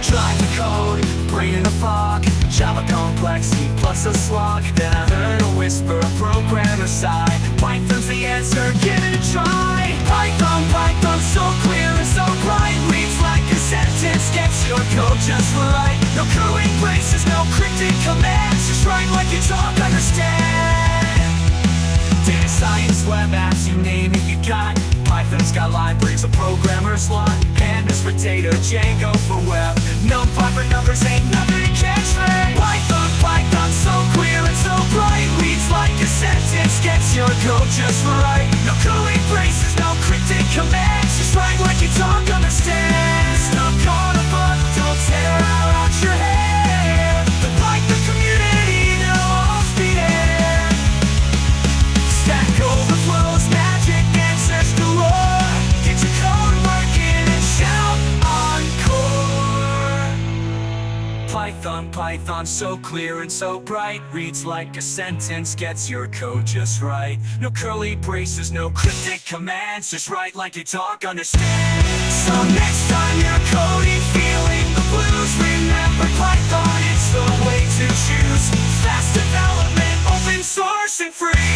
Drive the code, brain in a fog, Java complex, C plus a slog. Then I heard a whisper, a programmer sigh. Python's the answer, give it a try. Python, so clear and so bright. Reads like a sentence, gets your code just right. No curly braces, no cryptic commands. Just write like you talk, understand. Data science, web apps, you name it, you got. Python's got libraries, a programmer's lot. Pandas for data, Django for web. NumPy for numbers, ain't nothing to catch me. Python, so clear and so bright. Reads like a sentence, gets your code just right. No curly braces, no cryptic commands. Just write like you talk, understand. Stop calling a bug, don't tear out your hair. The Python community, they'll all be there. Stack overflows, magic answers galore. Get your code working and shout encore. Python, so clear and so bright. Reads like a sentence, gets your code just right. No curly braces, no cryptic commands. Just write like you talk, understand. So next time you're coding, feeling the blues, remember Python, it's the way to choose. Fast development, open source and free.